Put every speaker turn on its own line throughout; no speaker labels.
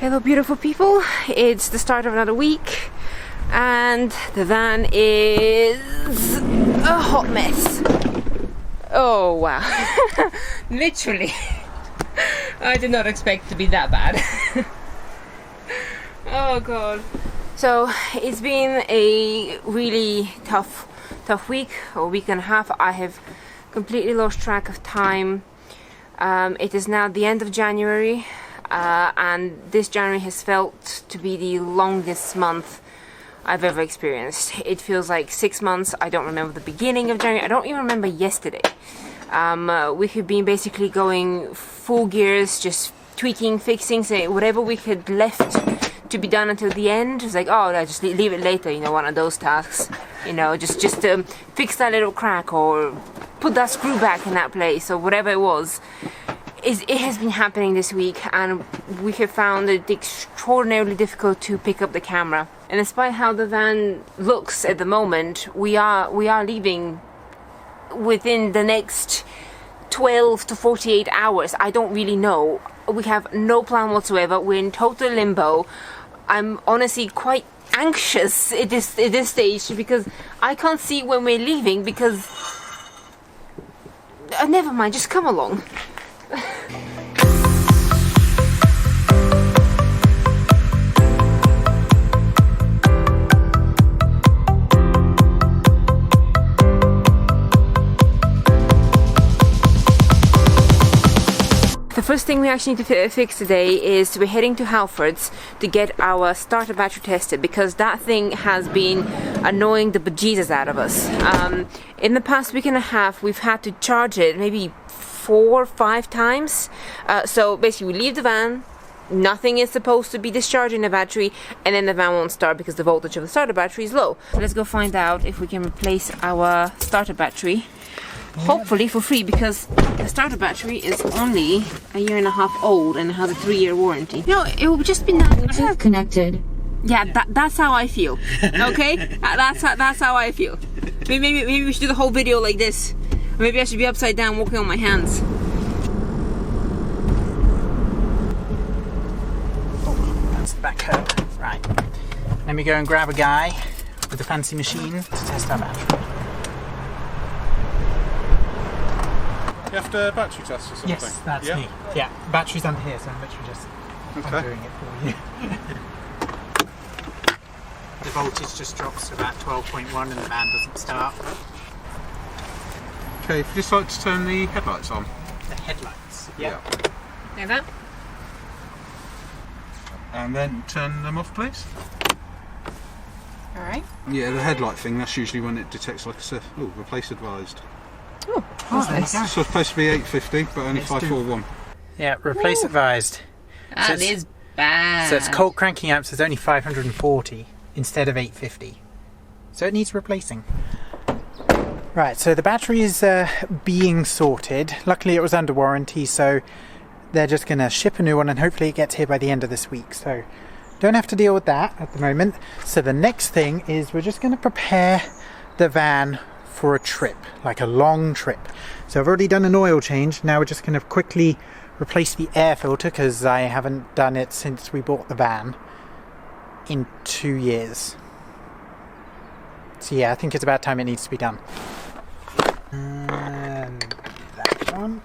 Hello beautiful people, it's the start of another week and the van is a hot mess. Oh wow. Literally. I did not expect it to be that bad. Oh god. So it's been a really tough week or week and a half. I have completely lost track of time. It is now the end of January. And this January has felt to be the longest month I've ever experienced. It feels like 6 months. I don't remember the beginning of January. I don't even remember yesterday. We have been basically going full gears, just tweaking, fixing, saying whatever we had left to be done until the end. It's like, oh, no, just leave it later, you know, one of those tasks. You know, just fix that little crack or put that screw back in that place or whatever it was. It has been happening this week, and we have found it extraordinarily difficult to pick up the camera. And despite how the van looks at the moment, we are leaving within the next 12 to 48 hours. I don't really know. We have no plan whatsoever. We're in total limbo. I'm honestly quite anxious at this stage because I can't see when we're leaving because... never mind, just come along. The first thing we actually need to fix today is we're heading to Halford's to get our starter battery tested because that thing has been annoying the bejesus out of us. In the past week and a half we've had to charge it maybe 4 or 5 times. So basically we leave the van, nothing is supposed to be discharging the battery, and then the van won't start because the voltage of the starter battery is low. So let's go find out if we can replace our starter battery. Hopefully for free, because the starter battery is only 1.5 years old and it has a 3-year warranty. No, it will just be nice. Connected. Yeah, that's how I feel. Okay, that's how I feel. Maybe we should do the whole video like this. Or maybe I should be upside down walking on my hands.
Oh, that's the back curb. Right. Let me go and grab a guy with a fancy machine to test our battery.
You have to battery test or something?
Yes, that's me. Yeah, battery's under here, so I'm literally just doing it for you. The voltage just drops to about 12.1 and the van doesn't start.
Okay, if you just like to turn the headlights on.
The headlights? Yeah.
Like that?
And then turn them off, please.
Alright.
Yeah, the headlight thing, that's usually when it detects like a replace advised.
Oh,
It's supposed to be 850, but only 541.
Yeah, replace advised.
That is bad.
So it's cold cranking amps, there's only 540 instead of 850. So it needs replacing. Right, so the battery is being sorted. Luckily it was under warranty, so they're just going to ship a new one and hopefully it gets here by the end of this week. So don't have to deal with that at the moment. So the next thing is we're just going to prepare the van for a trip, like a long trip. So I've already done an oil change. Now we're just going to quickly replace the air filter because I haven't done it since we bought the van in 2 years. So yeah, I think it's about time it needs to be done. And that one.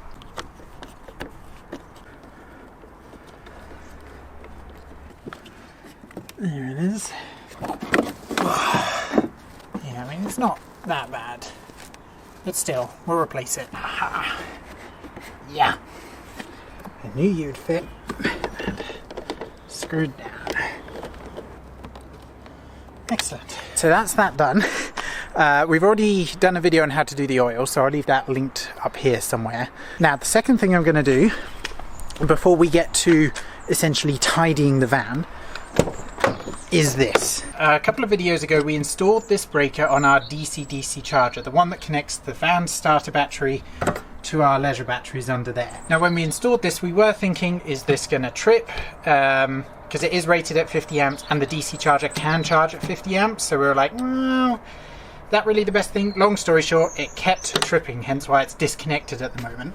There it is. Yeah, I mean, it's not that bad. But still, we'll replace it. Aha. Yeah. I knew you'd fit. Screwed down. Excellent. So that's that done. We've already done a video on how to do the oil, so I'll leave that linked up here somewhere. Now, the second thing I'm going to do, before we get to essentially tidying the van, is this. A couple of videos ago we installed this breaker on our DC-DC charger, the one that connects the van starter battery to our leisure batteries under there. Now when we installed this we were thinking, is this going to trip? Because it is rated at 50 amps and the DC charger can charge at 50 amps, so we were like, no, that really the best thing? Long story short, it kept tripping, hence why it's disconnected at the moment.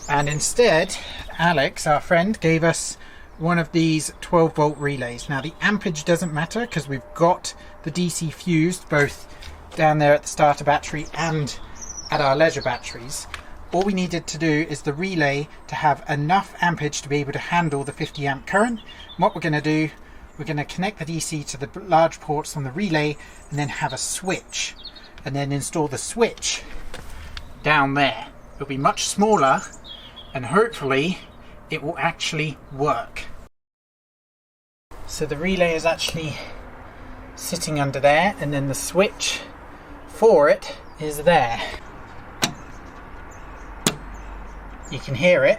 And instead, Alex, our friend, gave us one of these 12 volt relays. Now the ampage doesn't matter because we've got the DC fused both down there at the starter battery and at our leisure batteries. All we needed to do is the relay to have enough ampage to be able to handle the 50 amp current. And what we're going to do, we're going to connect the DC to the large ports on the relay and then have a switch, and then install the switch down there. It'll be much smaller and hopefully it will actually work. So the relay is actually sitting under there, and then the switch for it is there. You can hear it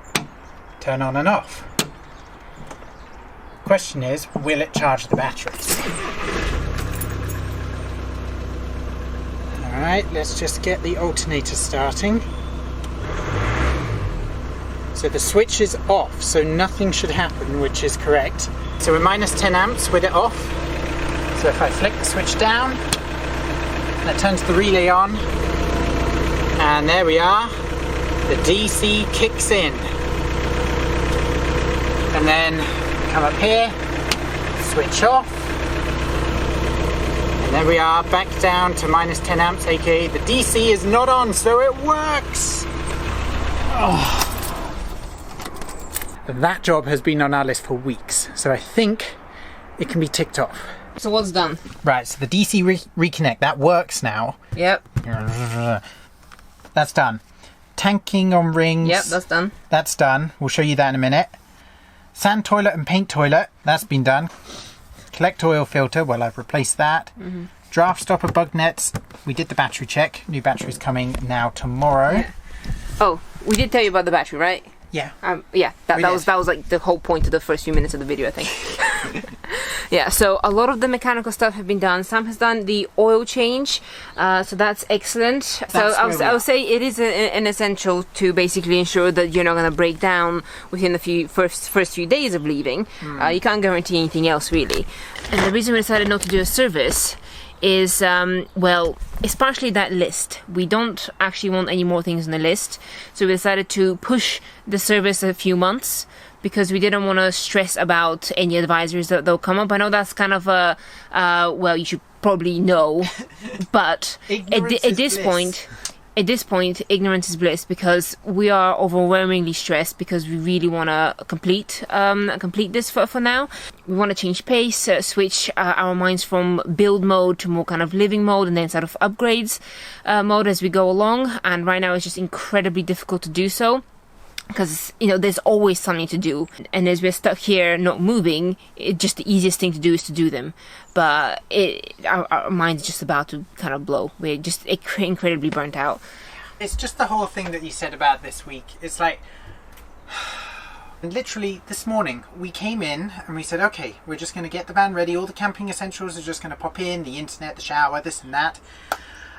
turn on and off. Question is, will it charge the batteries? Alright, let's just get the alternator starting. So the switch is off, so nothing should happen, which is correct. So we're minus 10 amps with it off. So if I flick the switch down, that turns the relay on, and there we are. The DC kicks in. And then come up here, switch off, and there we are, back down to minus 10 amps, aka the DC is not on, so it works! Oh. That job has been on our list for weeks, so I think it can be ticked off.
So what's done?
Right, so the DC reconnect, that works now.
Yep.
That's done. Tanking on rings.
Yep, that's done.
That's done. We'll show you that in a minute. Sand toilet and paint toilet, that's been done. Collect oil filter, well, I've replaced that. Draft stopper bug nets, we did the battery check. New battery's coming now tomorrow.
Yeah. Oh, we did tell you about the battery, right?
Yeah.
Yeah, that was like the whole point of the first few minutes of the video, I think. Yeah, so a lot of the mechanical stuff have been done. Sam has done the oil change, so that's excellent. So I would say it is an essential to basically ensure that you're not going to break down within the first few days of leaving. You can't guarantee anything else, really. And the reason we decided not to do a service is, well, it's partially that list. We don't actually want any more things on the list, so we decided to push the service a few months because we didn't want to stress about any advisories that they'll come up. I know that's kind of a, well, you should probably know, but at this point, ignorance is bliss, because we are overwhelmingly stressed because we really want to complete this for now. We want to change pace, switch our minds from build mode to more kind of living mode, and then sort of upgrades mode as we go along. And right now it's just incredibly difficult to do so, because, you know, there's always something to do, and as we're stuck here not moving, just the easiest thing to do is to do them. But our mind's just about to kind of blow. We're just incredibly burnt out.
It's just the whole thing that you said about this week. It's like, literally this morning we came in and we said, okay, we're just going to get the van ready, all the camping essentials are just going to pop in, the internet, the shower, this and that.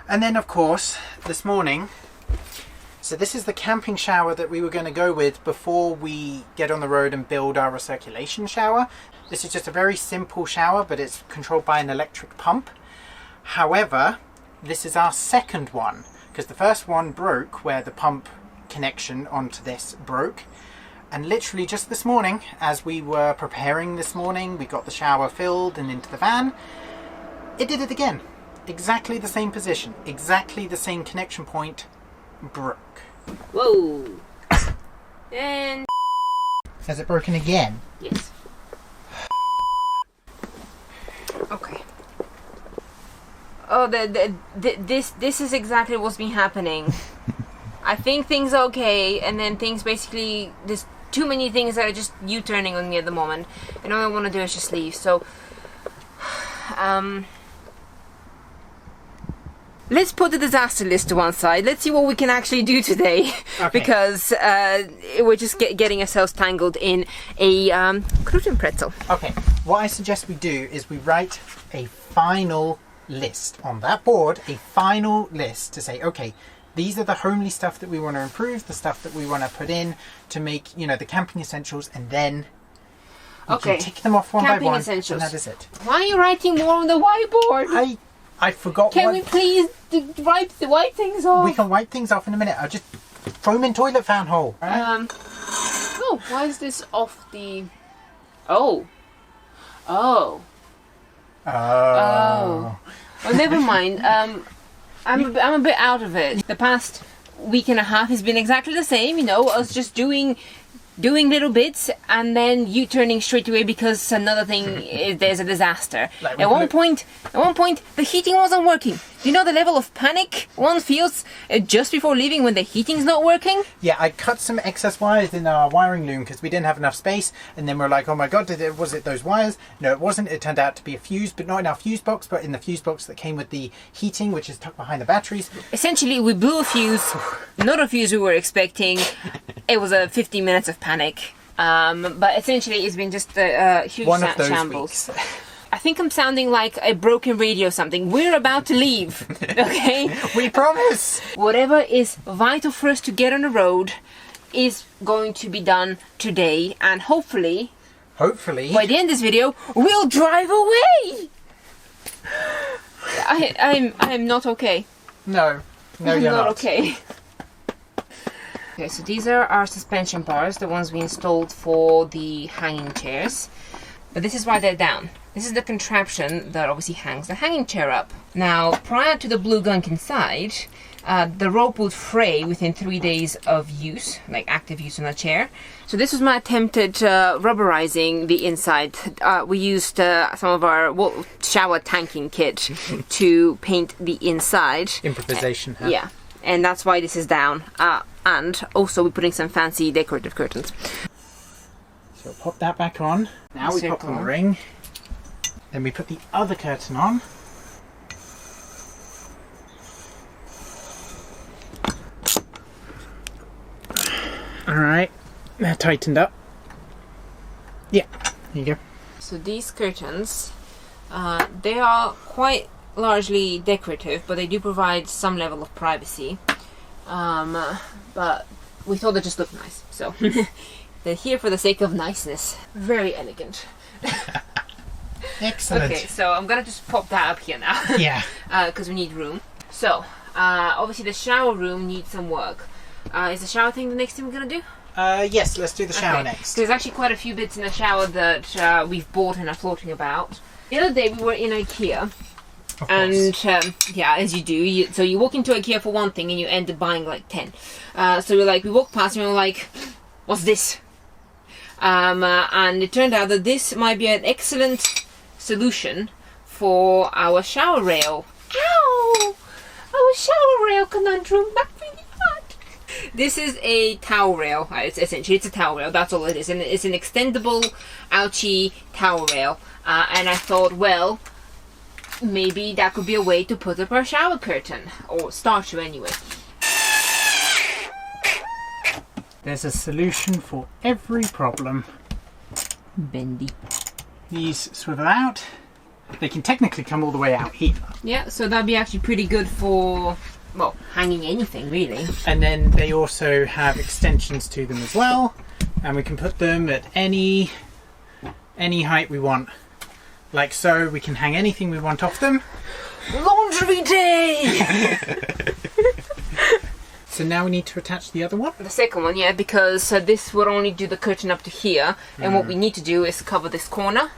And then of course this morning, so this is the camping shower that we were going to go with before we get on the road and build our recirculation shower. This is just a very simple shower, but it's controlled by an electric pump. However, this is our second one, because the first one broke where the pump connection onto this broke. And literally just this morning, as we were preparing this morning, we got the shower filled and into the van, it did it again. Exactly the same position, exactly the same connection point, broke.
Whoa. And
has it broken again?
Yes. Okay. Oh, this is exactly what's been happening. I think things are okay, and then things basically, there's too many things that are just U-turning on me at the moment, and all I want to do is just leave. So let's put the disaster list to one side. Let's see what we can actually do today. Okay. Because we're just getting ourselves tangled in a gluten pretzel. Okay,
what I suggest we do is we write a final list on that board, a final list to say, okay, these are the homely stuff that we want to improve, the stuff that we want to put in to make, you know, the camping essentials, and then we can tick them off one by one, essentials. And that is it.
Why are you writing more on the whiteboard?
I forgot.
Can we please wipe things off?
We can wipe things off in a minute. I'll just throw them in toilet fan hole. Right?
Oh, why is this off the... Oh. Oh. Oh. Well, never mind. I'm a bit out of it. The past week and a half has been exactly the same, you know, us just doing little bits and then you turning straight away because another thing is there's a disaster.
Like
at one point the heating wasn't working. Do you know the level of panic one feels just before leaving when the heating's not working?
Yeah, I cut some excess wires in our wiring loom because we didn't have enough space, and then we're like, oh my god, was it those wires? No, it wasn't. It turned out to be a fuse, but not in our fuse box, but in the fuse box that came with the heating, which is tucked behind the batteries.
Essentially, we blew a fuse, not a fuse we were expecting. It was a 15 minutes of panic. But essentially, it's been just a huge shambles.
Weeks.
I think I'm sounding like a broken radio or something. We're about to leave, okay?
We promise!
Whatever is vital for us to get on the road is going to be done today, and hopefully by the end of this video, we'll drive away! I'm not okay.
No,
I'm
you're not.
Okay. Okay, so these are our suspension bars, the ones we installed for the hanging chairs. But this is why they're down. This is the contraption that obviously hangs the hanging chair up. Now, prior to the blue gunk inside, the rope would fray within 3 days of use, like active use on a chair. So this was my attempt at rubberizing the inside. We used some of our shower tanking kit to paint the inside.
Improvisation, huh?
Yeah, and that's why this is down. And also we're putting some fancy decorative curtains.
So pop that back on. Now we pop on the ring. Then we put the other curtain on. Alright, they're tightened up. Yeah, there you go.
So these curtains, they are quite largely decorative, but they do provide some level of privacy. But we thought they just looked nice, so they're here for the sake of niceness. Very elegant.
Excellent.
Okay, so I'm gonna just pop that up here now.
Yeah.
Because we need room. So, obviously the shower room needs some work. Is the shower thing the next thing we're gonna do?
Yes, let's do the shower next.
There's actually quite a few bits in the shower that we've bought and are floating about. The other day we were in IKEA. And yeah, as you do, so you walk into IKEA for one thing and you end up buying like 10. So we walked past and we were like, what's this? And it turned out that this might be an excellent solution for our shower rail. Ow! Our shower rail conundrum, that's really hard. This is a towel rail. Essentially, it's a towel rail, that's all it is. And it's an extendable, ouchy towel rail. And I thought, well, maybe that could be a way to put up our shower curtain, or start to anyway.
There's a solution for every problem.
Bendy.
These swivel out. They can technically come all the way out here.
Yeah, so that'd be actually pretty good for, well, hanging anything really.
And then they also have extensions to them as well, and we can put them at any height we want. Like so, we can hang anything we want off them.
Laundry day!
So now we need to attach the other one?
The second one, yeah, because this would only do the curtain up to here, and what we need to do is cover this corner.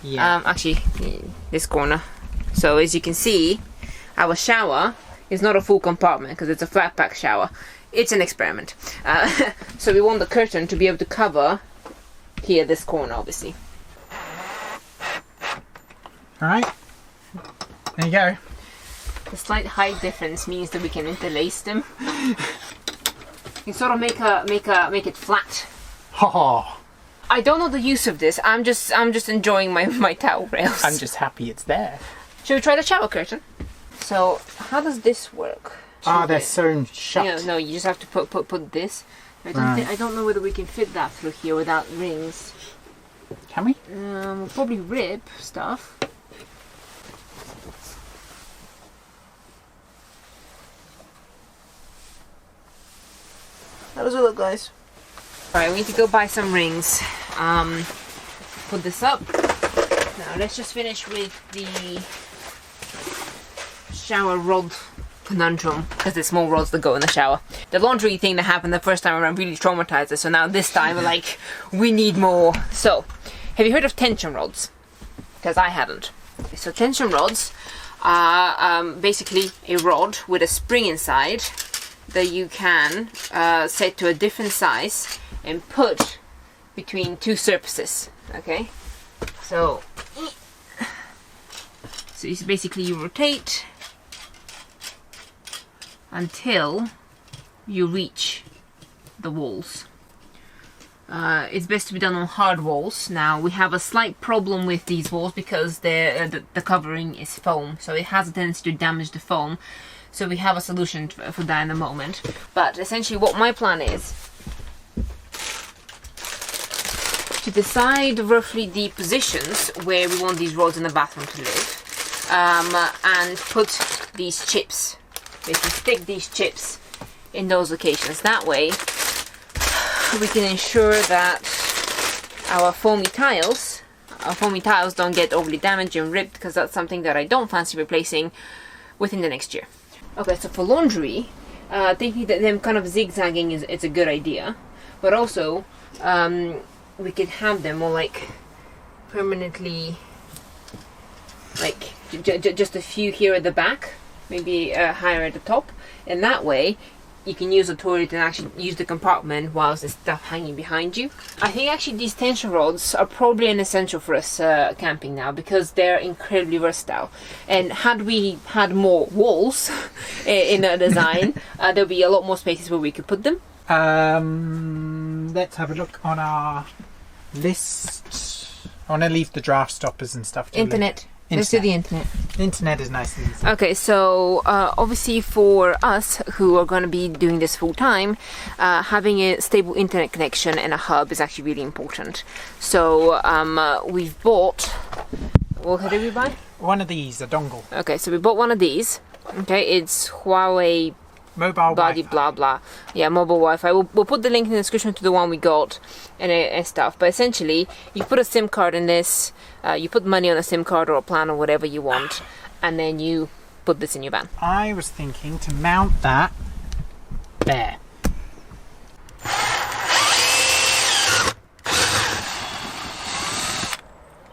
Yeah.
Actually, this corner. So as you can see, our shower is not a full compartment because it's a flat pack shower. It's an experiment. So we want the curtain to be able to cover here, this corner, obviously.
Alright. There you go.
The slight height difference means that we can interlace them. You sort of make it flat.
Oh,
I don't know the use of this. I'm just enjoying my towel rails.
I'm just happy it's there.
Shall we try the shower curtain? So how does this work?
They're sewn shut.
Yeah, no, you just have to put this. I don't know whether we can fit that through here without rings.
Can we?
We'll probably rip stuff. How does it look, guys? Alright, we need to go buy some rings. Put this up. Now let's just finish with the shower rod conundrum, because there's small rods that go in the shower. The laundry thing that happened the first time around really traumatized us, so now this time we're like, we need more. So Have you heard of tension rods? Because I hadn't. So tension rods are basically a rod with a spring inside that you can set to a different size and put between two surfaces. Okay, so it's basically you rotate until you reach the walls. It's best to be done on hard walls. Now we have a slight problem with these walls because the covering is foam, so it has a tendency to damage the foam. So we have a solution for that in a moment. But essentially what my plan is to decide roughly the positions where we want these rods in the bathroom to live, and put these chips, basically stick these chips in those locations. That way we can ensure that our foamy tiles don't get overly damaged and ripped, because that's something that I don't fancy replacing within the next year. Okay, so for laundry, thinking that them kind of zigzagging is a good idea, but also we could have them more like permanently, like just a few here at the back, maybe higher at the top, and that way you can use the toilet and actually use the compartment whilst there's stuff hanging behind you. I think actually these tension rods are probably an essential for us camping now, because they're incredibly versatile. And had we had more walls in our design, there'll be a lot more spaces where we could put them.
Let's have a look on our list. I want to leave the draft stoppers and stuff to
Internet. Let's do the internet.
The internet is nice and easy.
Okay, so obviously for us who are going to be doing this full time, having a stable internet connection and a hub is actually really important. So we've bought, what did we buy?
One of these, a dongle.
Okay, so we bought one of these. Okay, it's Huawei
mobile
body
Wi-Fi.
blah blah. Yeah, mobile Wi-Fi. We'll put the link in the description to the one we got and stuff. But essentially, you put a SIM card in this. You put money on a SIM card or a plan or whatever you want, and then you put this in your van.
I was thinking to mount that there.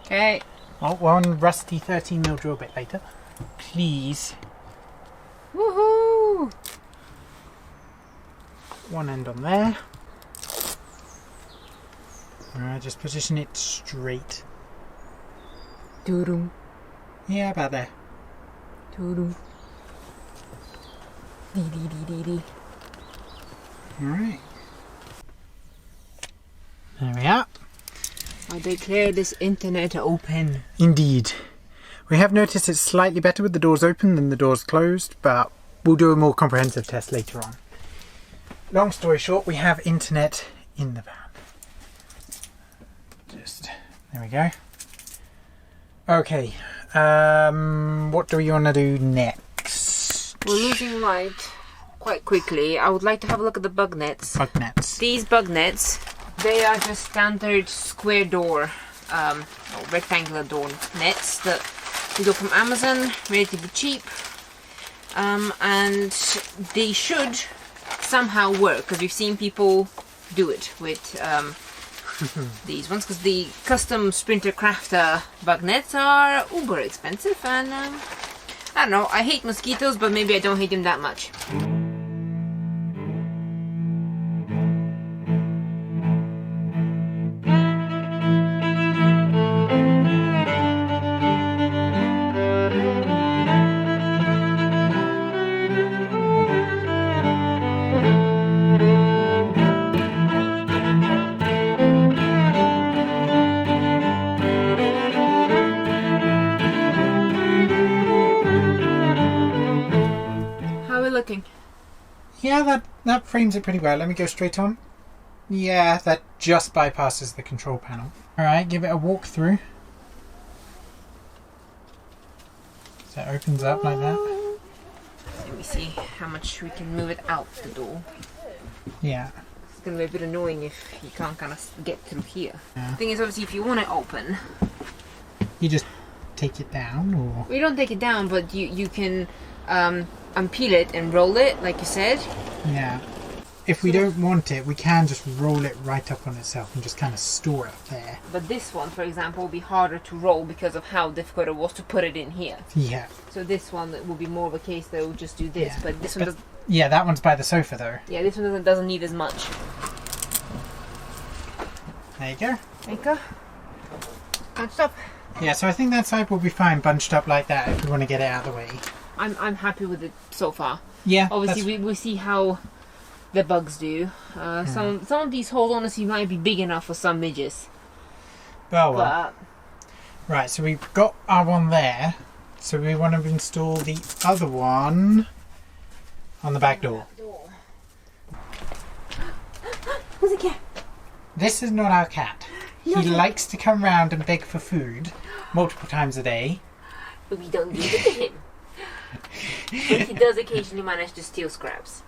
Okay.
Well, one rusty 13mm drill bit later. Please.
Woohoo!
One end on there. Alright, just position it straight.
Doo-doo.
Yeah, about there.
Doo-doo. Dee-dee-dee-dee-dee.
Alright. There we are.
I declare this internet open.
Indeed. We have noticed it's slightly better with the doors open than the doors closed, but we'll do a more comprehensive test later on. Long story short, we have internet in the van. Just, there we go. Okay, what do we want to do next?
We're losing light quite quickly. I would like to have a look at the bug nets.
Bug nets.
These bug nets, they are just standard square door, or rectangular door nets that we got from Amazon, relatively cheap, and they should somehow work, because we've seen people do it with these ones, because the custom Sprinter Crafter bug nets are uber expensive, and I don't know, I hate mosquitoes, but maybe I don't hate them that much. Looking.
Yeah, that frames it pretty well. Let me go straight on. Yeah, that just bypasses the control panel. Alright, give it a walk through. So it opens up like that.
Let me see how much we can move it out the door.
Yeah.
It's going to be a bit annoying if you can't kind of get through here.
Yeah.
The thing is, obviously, if you want it open,
you just take it down, or?
Well, you don't take it down, but you can unpeel it and roll it, like you said.
Yeah. if we don't want it, we can just roll it right up on itself and just kind of store it there.
But this one, for example, will be harder to roll because of how difficult it was to put it in here.
Yeah.
So this one will be more of a case that will just do this,
Yeah.
but this one does.
Yeah, that one's by the sofa though.
Yeah, this one doesn't need as much.
There you go.
There you go. Can't stop.
Yeah, so I think that side will be fine bunched up like that if we want to get it out of the way.
I'm happy with it so far.
Yeah.
Obviously, we see how the bugs do. Some of these holes honestly might be big enough for some midges.
Well.
But
Right, so we've got our one there. So we want to install the other one on the back door.
Who's a cat?
This is not our cat. He likes to come round and beg for food multiple times a day.
We don't give it to him. But he does occasionally manage to steal scraps.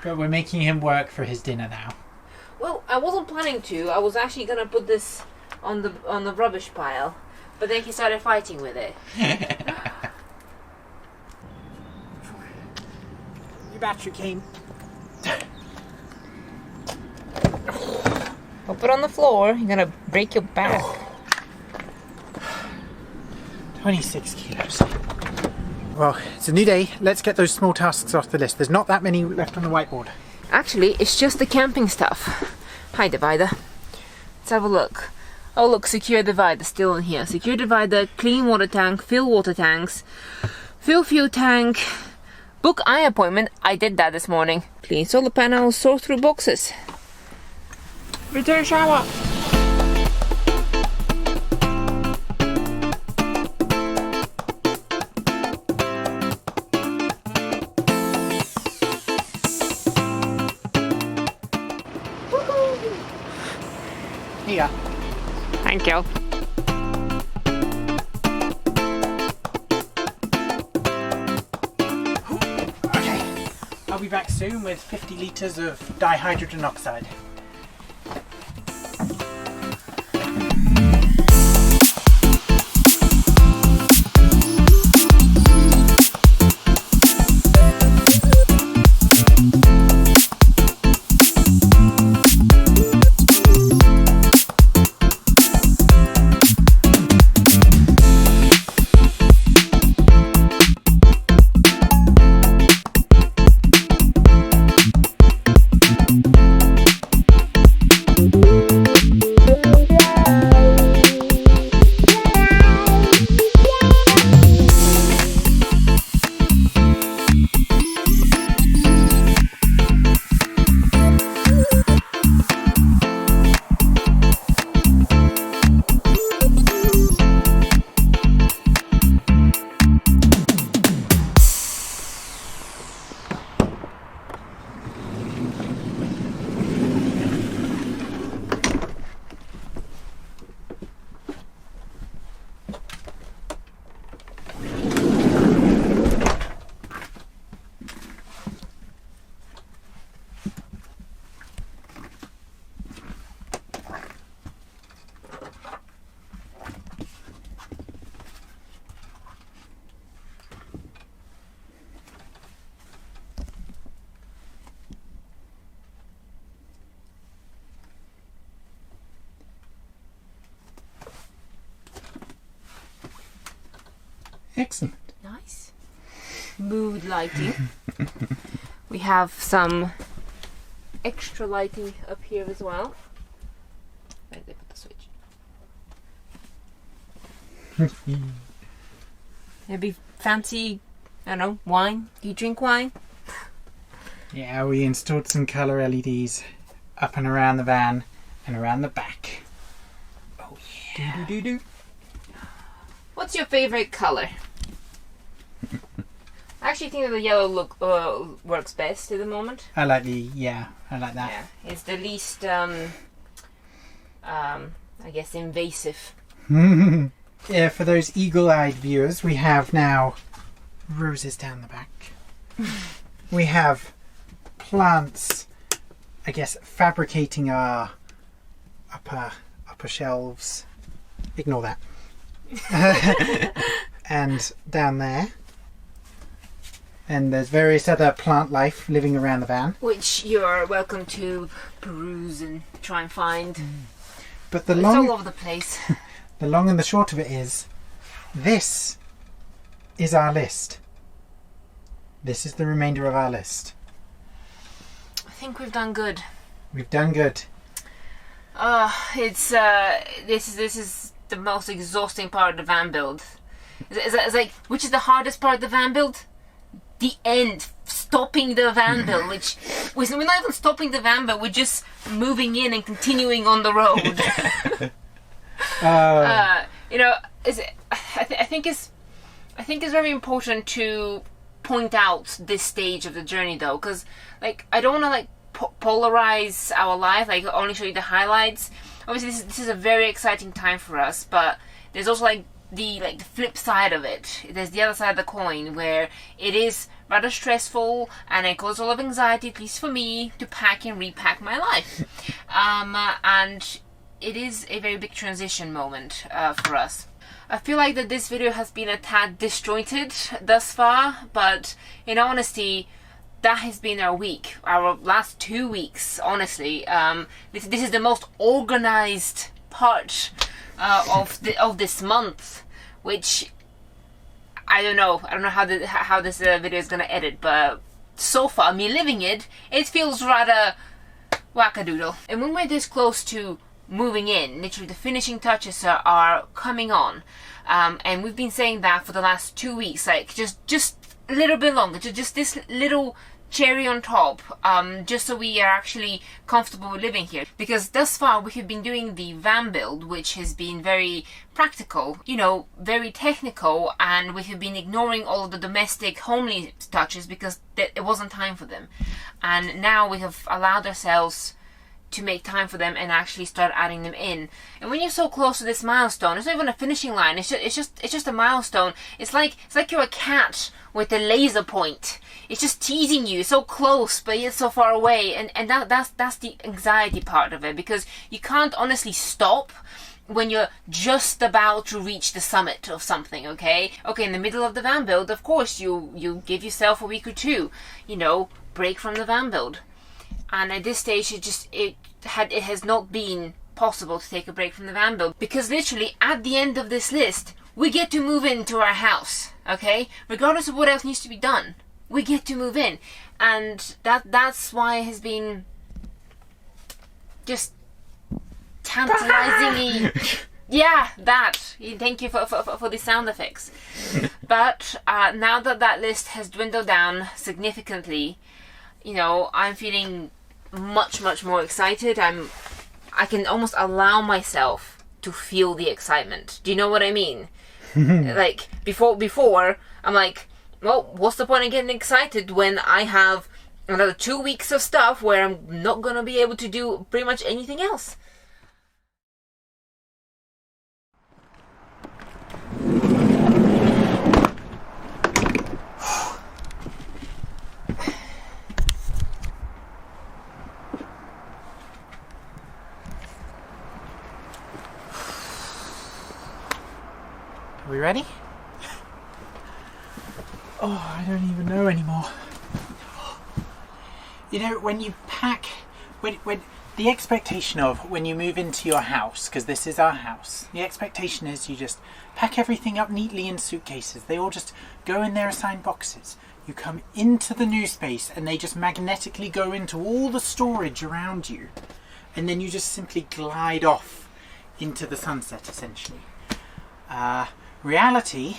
But we're making him work for his dinner now.
Well, I wasn't planning to. I was actually gonna put this on the rubbish pile, but then he started fighting with it.
Your battery came.
Don't put it on the floor. You're gonna break your back.
26 kilos. Well, it's a new day. Let's get those small tasks off the list. There's not that many left on the whiteboard.
Actually, it's just the camping stuff. Hi, divider. Let's have a look. Oh, look, secure divider still in here. Secure divider, clean water tank, fill water tanks, fill fuel tank, book eye appointment. I did that this morning. Clean solar panels, sort through boxes. Return shower.
Here.
Thank you.
Okay. I'll be back soon with 50 litres of dihydrogen oxide. Excellent.
Nice. Mood lighting. We have some extra lighting up here as well. Where did they put the switch? Maybe fancy, I don't know, wine? Do you drink wine?
Yeah, we installed some colour LEDs up and around the van and around the back. Oh yeah. Do.
What's your favourite colour? I actually think that the yellow look works best at the moment.
I like that. Yeah,
It's the least, I guess, invasive.
Yeah, for those eagle-eyed viewers, we have now roses down the back. We have plants, I guess, fabricating our upper shelves. Ignore that. And down there And there's various other plant life living around the van.
Which you're welcome to peruse and try and find.
But
it's all over the place.
The long and the short of it is, this is our list. This is the remainder of our list.
I think we've done good.
We've done good.
This is the most exhausting part of the van build. It's like, which is the hardest part of the van build? The end, stopping the van build, which we're not even stopping the van build, we're just moving in and continuing on the road. You know, I think it's very important to point out this stage of the journey, though, because like I don't want to like polarize our life, like only show you the highlights. Obviously, this is a very exciting time for us, but there's also like the flip side of it. There's the other side of the coin where it is rather stressful and it causes a lot of anxiety, at least for me, to pack and repack my life. And it is a very big transition moment for us. I feel like that this video has been a tad disjointed thus far, but in honesty, that has been our week, our last 2 weeks, honestly. This is the most organized part of this month, which I don't know how this video is gonna edit, but so far, me living it feels rather wackadoodle. And when we're this close to moving in, literally the finishing touches are coming on, and we've been saying that for the last 2 weeks, like just a little bit longer, just this little cherry on top, just so we are actually comfortable with living here. Because thus far we have been doing the van build, which has been very practical, you know, very technical, and we have been ignoring all of the domestic homely touches because it wasn't time for them. And now we have allowed ourselves to make time for them and actually start adding them in. And when you're so close to this milestone, it's not even a finishing line, it's just a milestone. It's like you're a cat with a laser point. It's just teasing you, so close but yet so far away, and that's the anxiety part of it, because you can't honestly stop when you're just about to reach the summit of something. Okay, in the middle of the van build, of course you give yourself a week or two, you know, break from the van build. And at this stage, it has not been possible to take a break from the van build, because literally at the end of this list, we get to move into our house. Okay, regardless of what else needs to be done, we get to move in, and that's why it has been just tantalizingly. Yeah, that. Thank you for the sound effects. But now that list has dwindled down significantly, you know, I'm feeling much more excited. I can almost allow myself to feel the excitement. Do you know what I mean? Like before I'm like, well, what's the point of getting excited when I have another 2 weeks of stuff where I'm not gonna be able to do pretty much anything else?
Are we ready? Oh, I don't even know anymore. You know, when you pack, when the expectation of when you move into your house, because this is our house, the expectation is you just pack everything up neatly in suitcases. They all just go in their assigned boxes. You come into the new space and they just magnetically go into all the storage around you. And then you just simply glide off into the sunset, essentially. Reality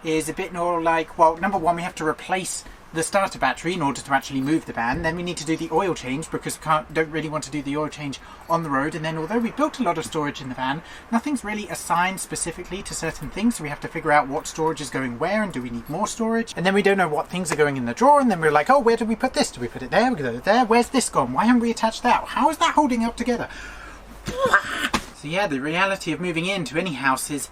is a bit more like, well, number one, we have to replace the starter battery in order to actually move the van. Then we need to do the oil change because we don't really want to do the oil change on the road. And then although we built a lot of storage in the van, nothing's really assigned specifically to certain things. So we have to figure out what storage is going where and do we need more storage. And then we don't know what things are going in the drawer. And then we're like, oh, where do we put this? Do we put it there? We put it there? Where's this gone? Why haven't we attached that? How is that holding up together? So yeah, the reality of moving into any house is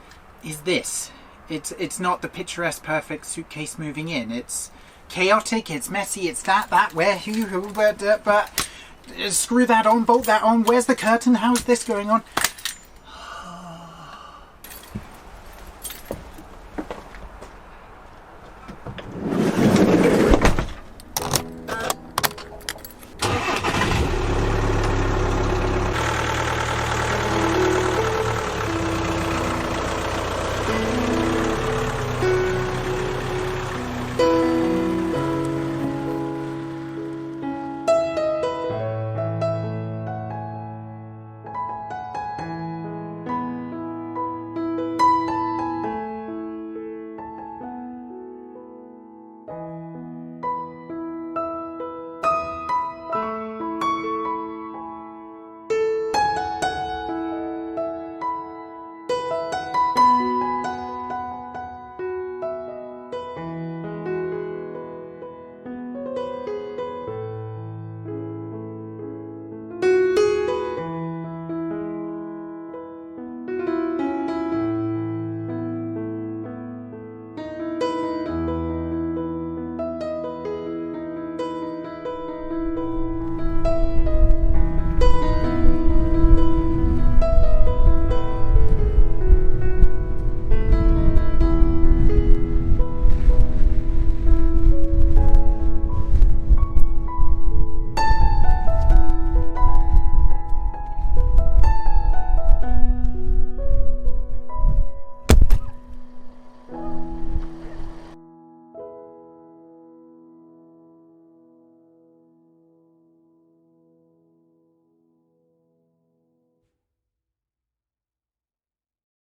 this. It's not the picturesque, perfect suitcase moving in. It's chaotic, it's messy, it's that, where, who, but screw that on, bolt that on, where's the curtain, how's this going on?